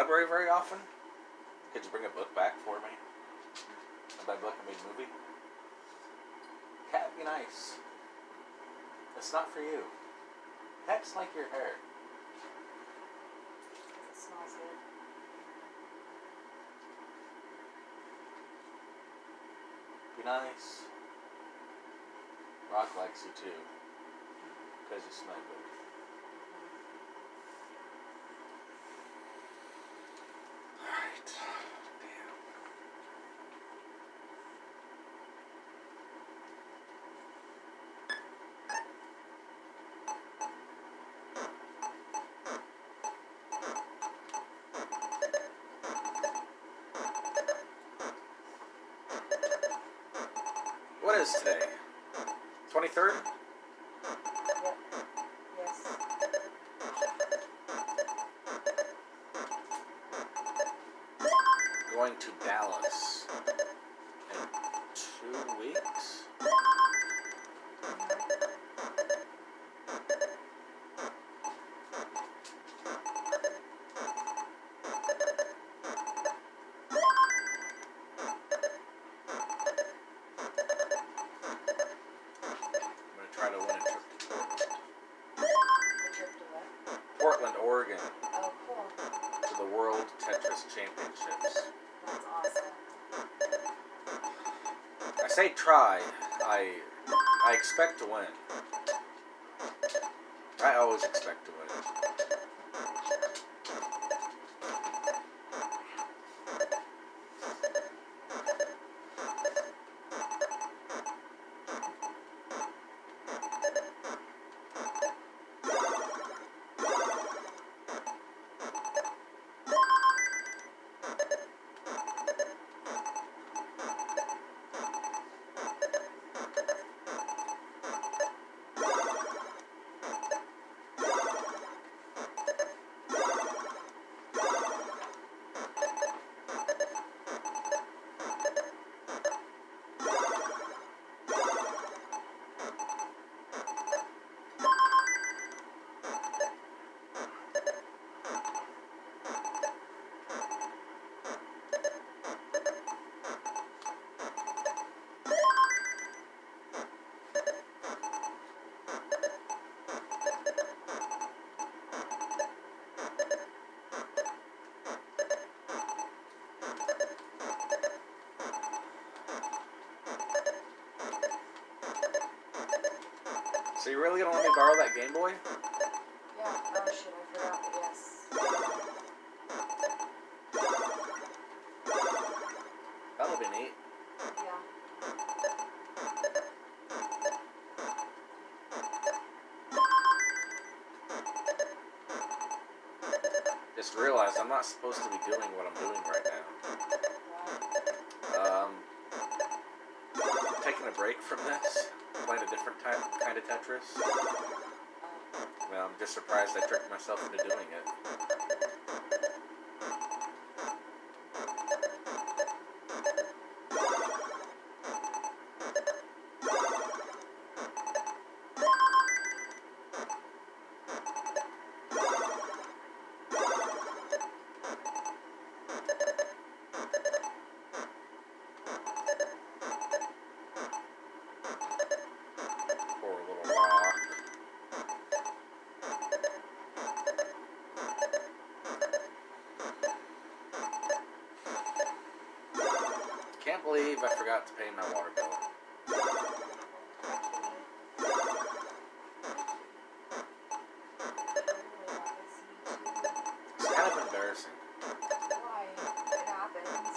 library very often? Could you bring a book back for me? By book, I mean movie. Cat, be nice. It's not for you. Cats like your hair. It smells good. Be nice. Rock likes you too. Because you smell good. Alright. Damn. What is today? 23rd? Yep. Yes. Going to Dallas in 2 weeks. I'm going to try to win a trip to Portland. A trip to what? Portland, Oregon, Oh, cool. to the World Tetris Championships. That's awesome. I say try. I expect to win. I always expect to win. So you really gonna let me borrow that Game Boy? Yeah. Oh shit, I forgot. But yes. That'll be neat. Yeah. Just realized I'm not supposed to be doing what I'm doing right now. Taking a break from this, playing a different kind of Tetris. Well, I'm just surprised I tricked myself into doing it. Poor little rock. Can't believe I forgot to pay my water bill. It's kind of embarrassing. Why? It happens.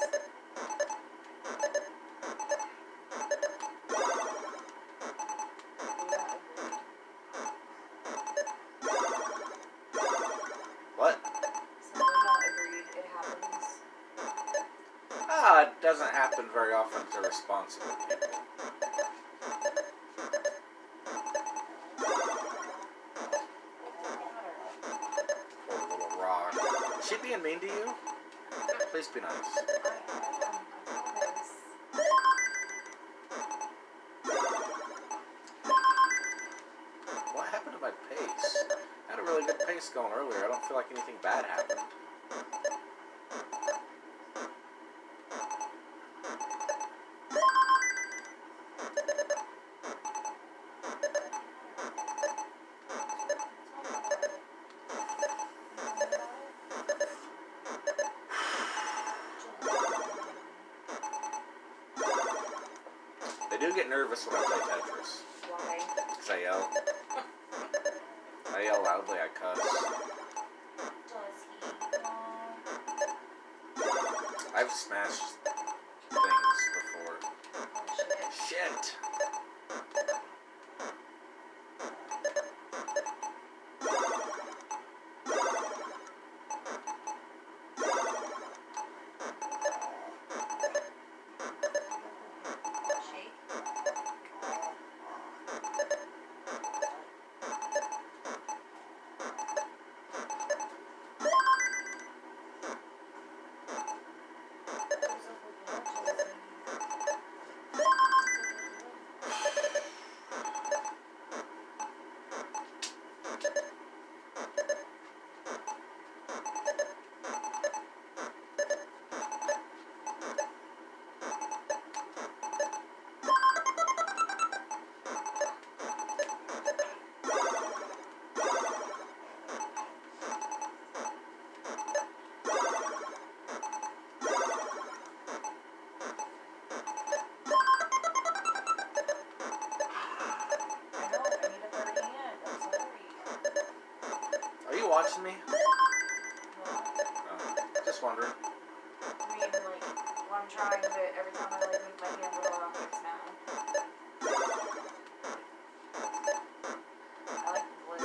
What? So we're not agreed. It happens. It doesn't happen very often to responsible people. Poor little rock. Is she being mean to you? Please be nice. I promise. What happened to my pace? I had a really good pace going earlier. I don't feel like anything bad happened. do get nervous when I play Tetris. Why? Because I yell. I yell loudly, I cuss. Does he? I've smashed things before. Oh, shit. Shit! Shake. Are you watching me? Well, Just wondering. I mean, like, well, I'm trying, but every time I, like, move my hand, little rockets now. I like the blue.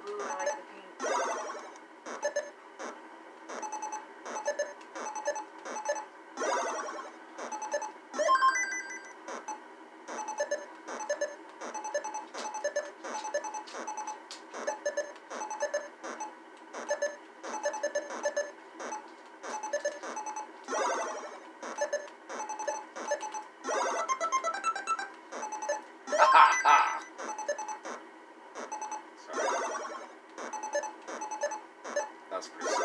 Ooh, I like the pink. Ha ha ha! Sorry. That was pretty sick.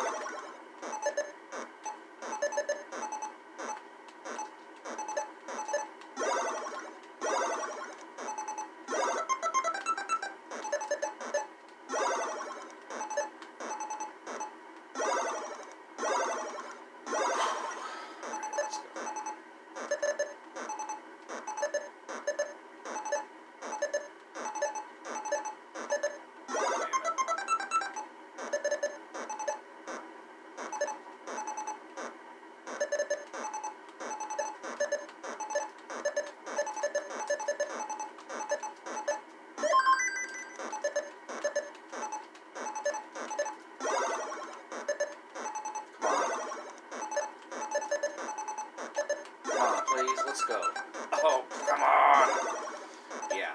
Let's go. Come on, please, let's go. Oh, come on! Yeah.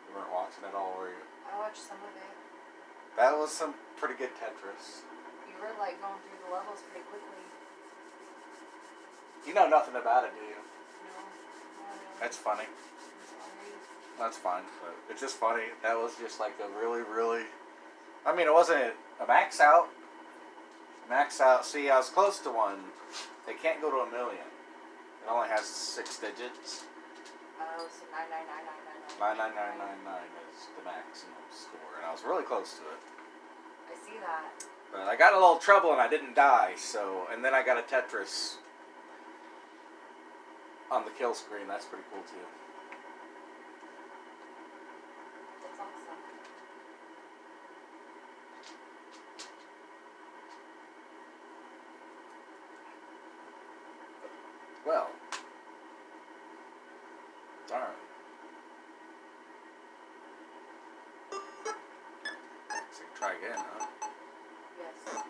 You weren't watching at all, were you? I watched some of it. That was some pretty good Tetris. You were, like, going through the levels pretty quickly. You know nothing about it, do you? No. Not really. That's funny. I'm sorry. That's fine, but it's just funny. That was just like a really, really... I mean, it wasn't a max out. Max out. See, I was close to one. They can't go to 1 million. It only has 6 digits. Oh, so 99999. 99999 is the maximum score, and I was really close to it. I see that. But I I got in a little trouble and I didn't die. So, and then I got a Tetris on the kill screen. That's pretty cool too. That's awesome. Well, darn. So try again, huh? Yes.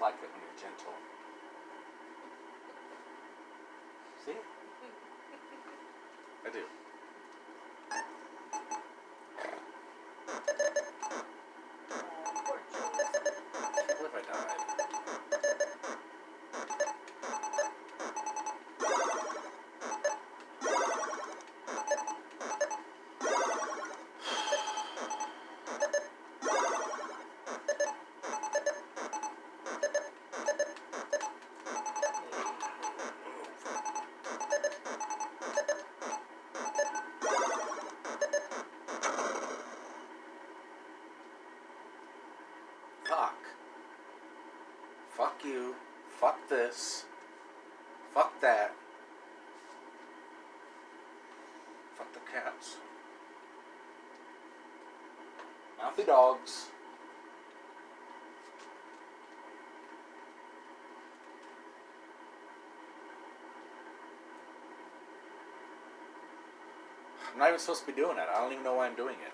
I like it when you're gentle. See? I do. Poor Jules. I can't believe I died. Fuck. Fuck you. Fuck this. Fuck that. Fuck the cats. Mouthy dogs. I'm not even supposed to be doing it. I don't even know why I'm doing it.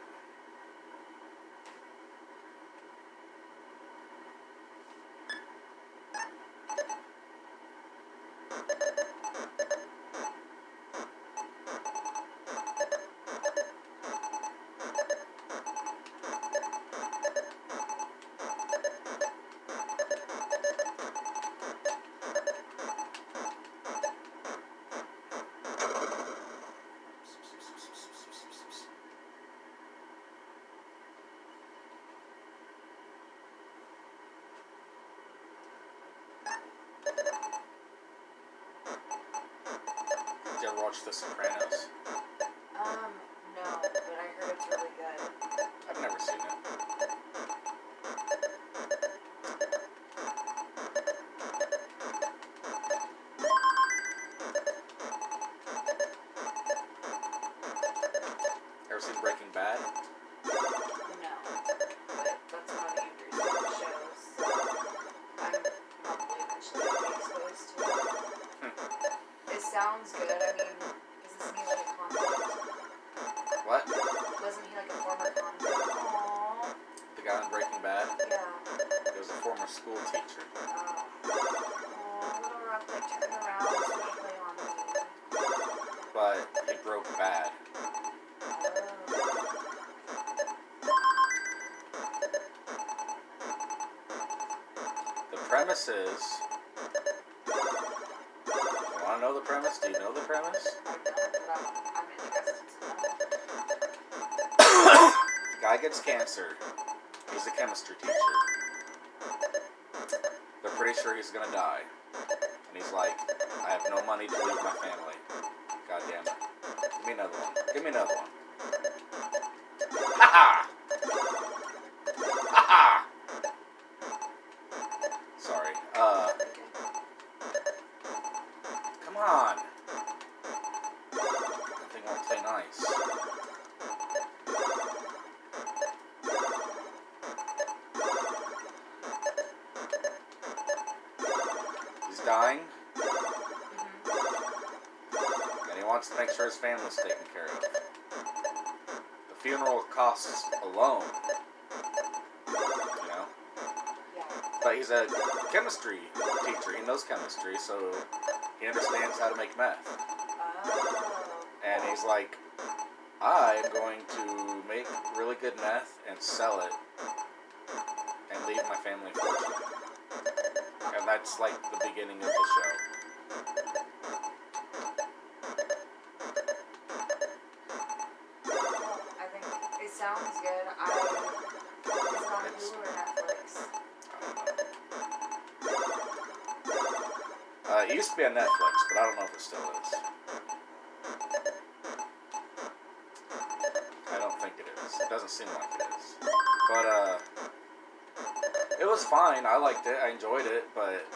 ever watched The Sopranos? No, but I heard it's really good. I've never seen it. Ever seen Breaking Bad? No, but that's one of Andrew's favorite shows, so I'm probably eventually going to be exposed to it. It sounds good. I mean, isn't he like a convict? What? Wasn't he like a former convict? Aww. The guy in Breaking Bad? Yeah. He was a former school teacher. Aww, little rough, like turn around so he play on me. But he broke bad. The premise is... You want to know the premise? Do you know the premise? I don't, but I'm interested to The guy gets cancer. He's a chemistry teacher. They're pretty sure he's gonna die. And he's like, I have no money to leave my family. God damn it. Give me another one. Give me another one. Ha ha! Ha ha! Sorry. Come on. That thing won't play nice. He's dying. And he wants to make sure his family's taken care of. The funeral costs alone. You know? Yeah. But he's a chemistry teacher. He knows chemistry, so he understands how to make meth. Oh. And he's like, I am going to make really good meth and sell it and leave my family a fortune. And that's like the beginning of the show. I think it sounds good. Is it on Hulu or Netflix? It used to be on Netflix, but I don't know if it still is. I don't think it is. It doesn't seem like it is. But, it was fine. I liked it. I enjoyed it. But,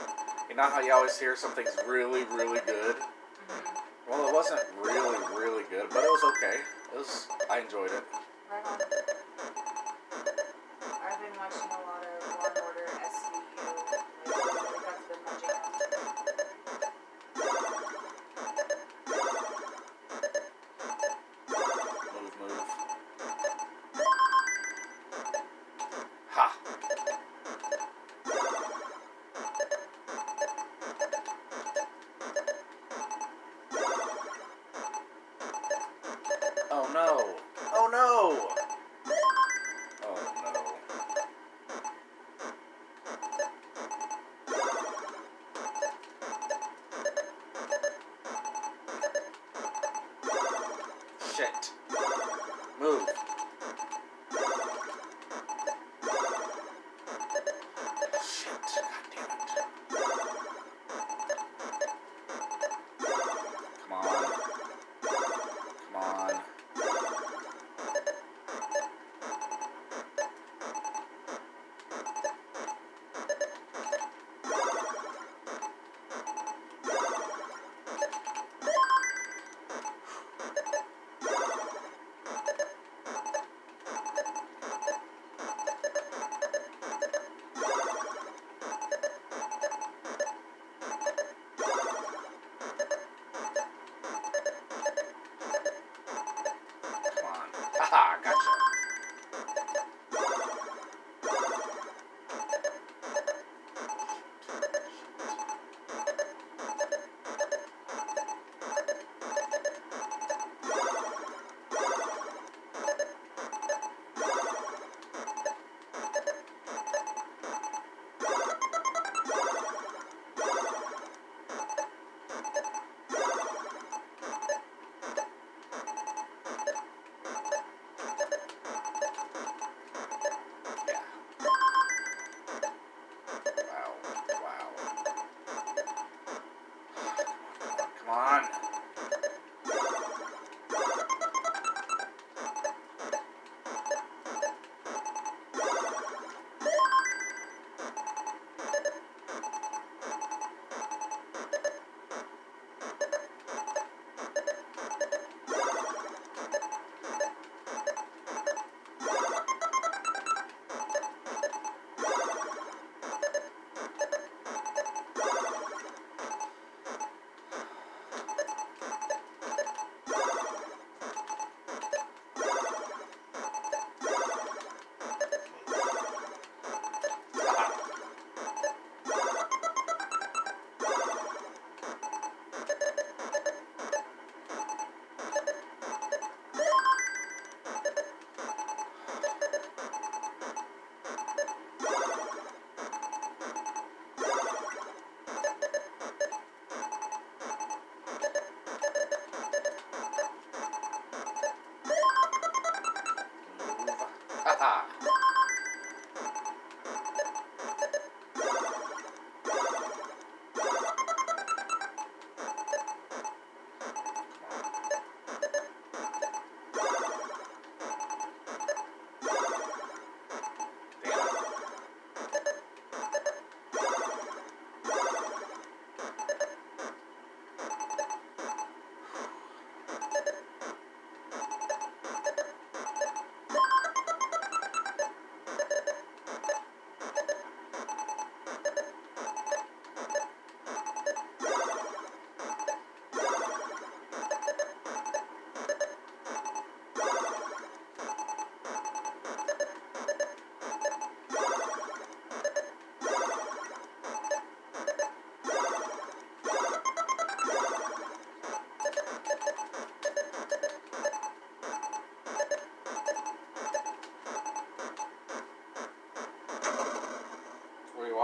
you know how you always hear something's really, really good? Well, it wasn't really, really good, but it was okay. I enjoyed it. Right on. I've been watching a lot of Law & Order SVU lately. Like, that's been my jam. Move. Ha! Oh no! Oh no! Oh no.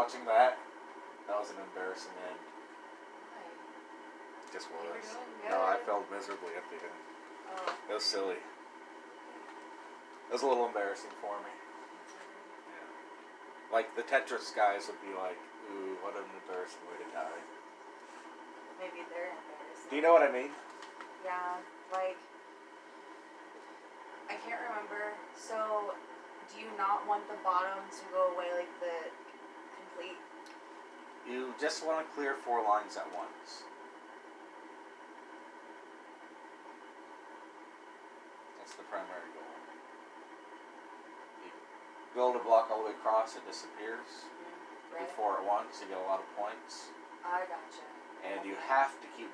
watching that. That was an embarrassing end. Why? It just You were was. doing good. No, I failed miserably at the end. Oh. It was silly. It was a little embarrassing for me. Yeah. Like the Tetris guys would be like, "Ooh, what an embarrassing way to die." Maybe they're embarrassing. Do you know what I mean? Yeah, like, I can't remember. So, do you not want the bottom to go away, like the complete? You just want to clear 4 lines at once. That's the primary goal. You build a block all the way across, it disappears. Right. Do 4 at once, you get a lot of points. I gotcha. And you have to keep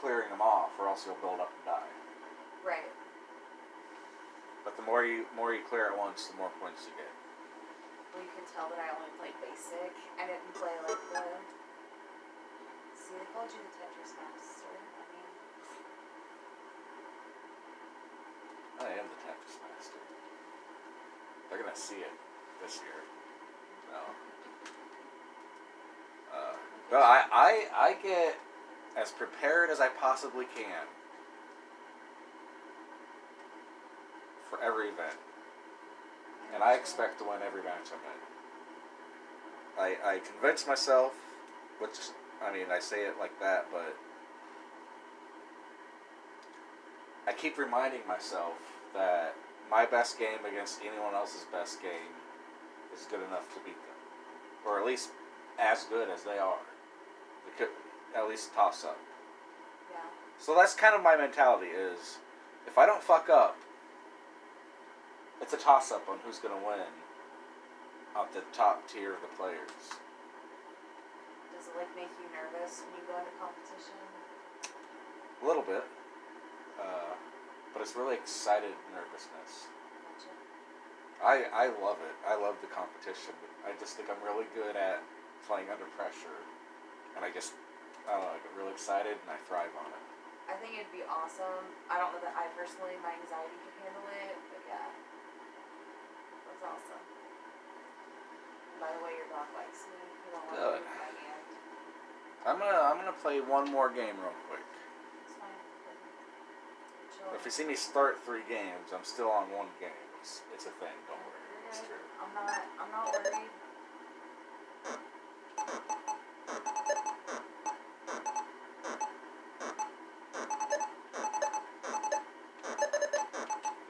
clearing them off, or else you'll build up and die. Right. But the more you clear at once, the more points you get. Well, you can tell that I only played basic. I didn't play like the. See, they called you the Tetris master. I mean, I am the Tetris master. They're gonna see it this year. No. No, I get as prepared as I possibly can for every event. And I expect to win every match I'm in. I convince myself, which, I mean, I say it like that, but I keep reminding myself that my best game against anyone else's best game is good enough to beat them. Or at least as good as they are. It could at least toss up. yeah. So that's kind of my mentality is, if I don't fuck up, it's a toss-up on who's going to win at the top tier of the players. Does it like make you nervous when you go into competition? A little bit. But it's really excited nervousness. Gotcha. I love it. I love the competition. I just think I'm really good at playing under pressure. And I don't know, I get really excited and I thrive on it. I think it'd be awesome. I don't know that I personally, my anxiety could handle it, but yeah. That's awesome. By the way, your dog likes me. He won't let Good. me move my hand. I'm gonna play one more game real quick. It's fine. Chill. If you see me start 3 games, I'm still on 1 game. It's a thing. Don't worry. You're It's good. true. I'm not worried.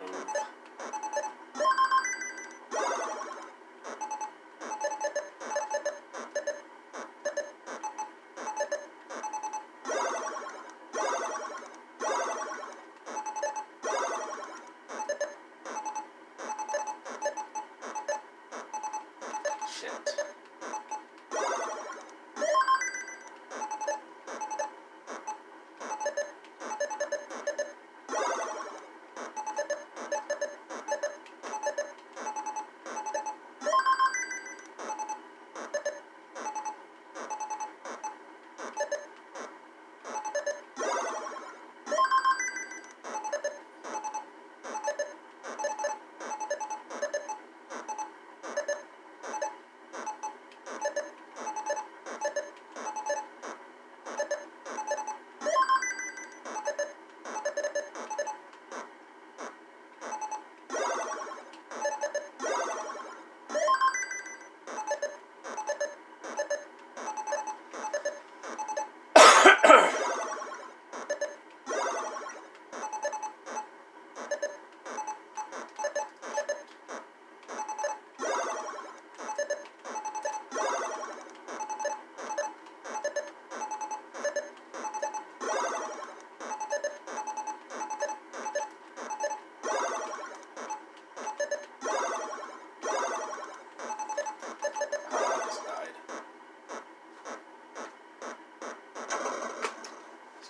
Move. Shit.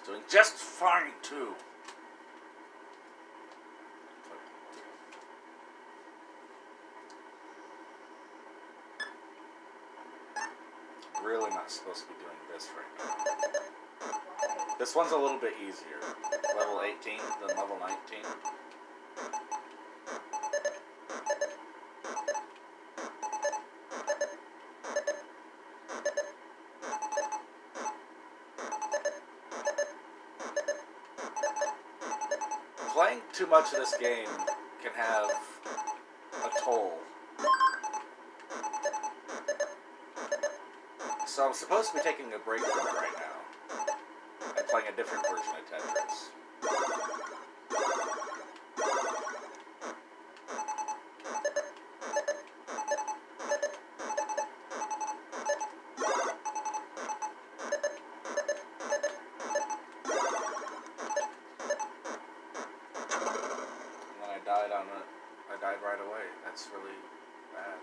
Doing just fine too. Really not supposed to be doing this right now. This one's a little bit easier. Level 18 than level 19. playing too much of this game can have a toll. So I'm supposed to be taking a break from it right now and playing a different version of Tetris. I died right away. That's really bad.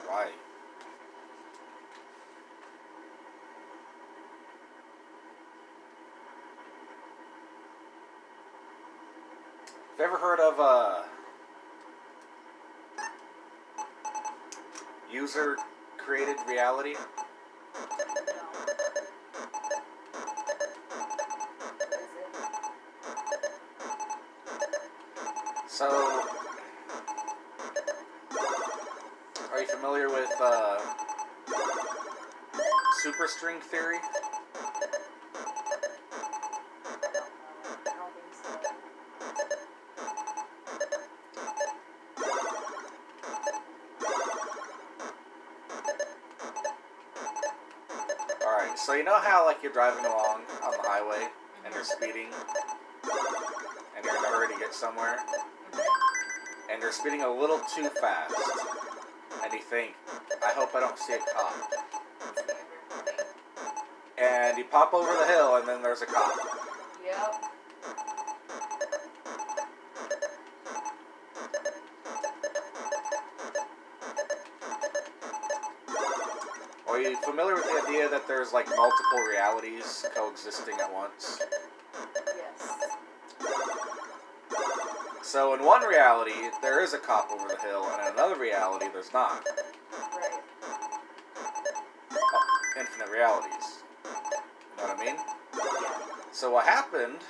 Why? Have you ever heard of user-created reality? So, are you familiar with superstring theory? Alright, so you know how like you're driving along on the highway and you're speeding and you're in a hurry to get somewhere and you're speeding a little too fast and you think, I hope I don't see a cop. And you pop over the hill and then there's a cop. Yep. Are you familiar with the idea that there's like multiple realities coexisting at once? Yes. So in one reality, there is a cop over the hill, and in another reality, there's not. Right. Infinite realities. You know what I mean? Yeah. So what happened,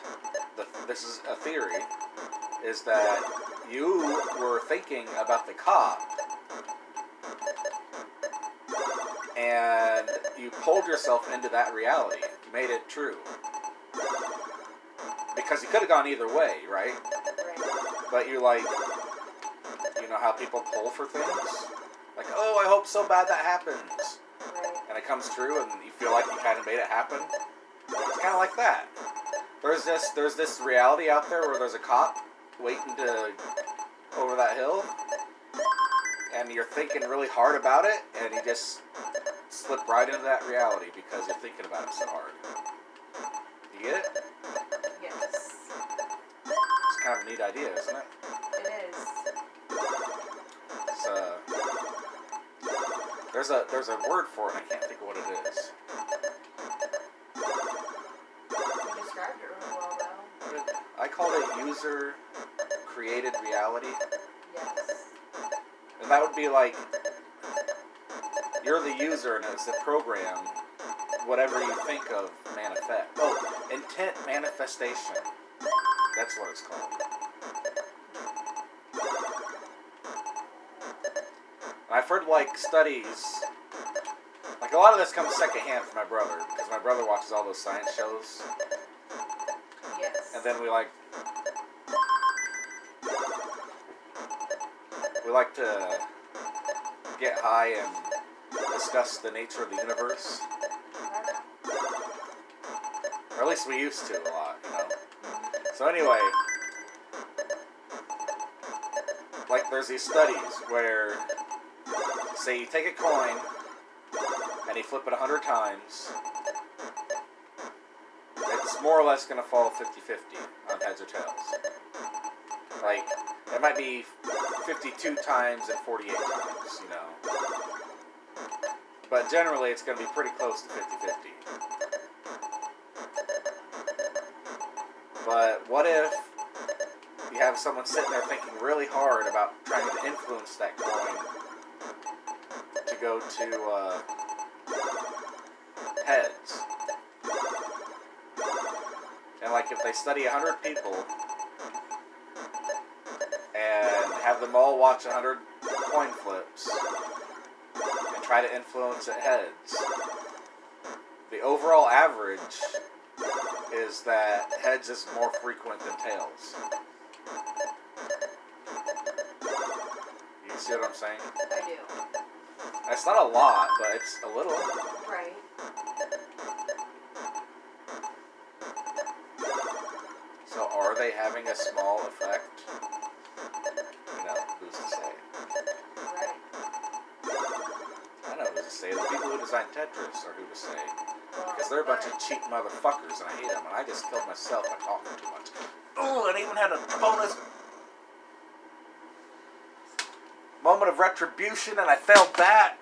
this is a theory, is that you were thinking about the cop, and you pulled yourself into that reality, made it true. Because you could have gone either way, right? Right. But you like, you know how people pull for things? Like, oh, I hope so bad that happens. Right. And it comes true and you feel like you kind of made it happen. It's kind of like that. There's this reality out there where there's a cop waiting to over that hill. And you're thinking really hard about it and you just slip right into that reality because you're thinking about it so hard. You get it? Yes. It's kind of a neat idea, isn't it? It is. It's there's a word for it. I can't think of what it is. You described it really well, though. I called it user created reality. Yes. And that would be like, you're the user and it's the program, whatever you think of manifest. Oh, intent manifestation. That's what it's called. And I've heard like studies, like a lot of this comes secondhand from my brother, because my brother watches all those science shows. Yes. And then we like to get high and discuss the nature of the universe. Or at least we used to a lot, you know. So anyway, like there's these studies where, say you take a coin and you flip it 100 times, it's more or less going to fall 50-50 on heads or tails. Like, it might be 52 times and 48 times, you know. But generally it's going to be pretty close to 50-50. But what if you have someone sitting there thinking really hard about trying to influence that coin to go to heads? And like if they study 100 people and have them all watch 100 coin flips and try to influence it heads, the overall average is that heads is more frequent than tails. You see what I'm saying? I do. It's not a lot, but it's a little. Right. So are they having a small effect? You know, who's to say? Right. I know who's to say. The people who designed Tetris are who to say. Well, Because they're a bunch of cheap motherfuckers and I hate them. And I just killed myself by talking too much. Ooh, and I even had a bonus moment of retribution and I failed that.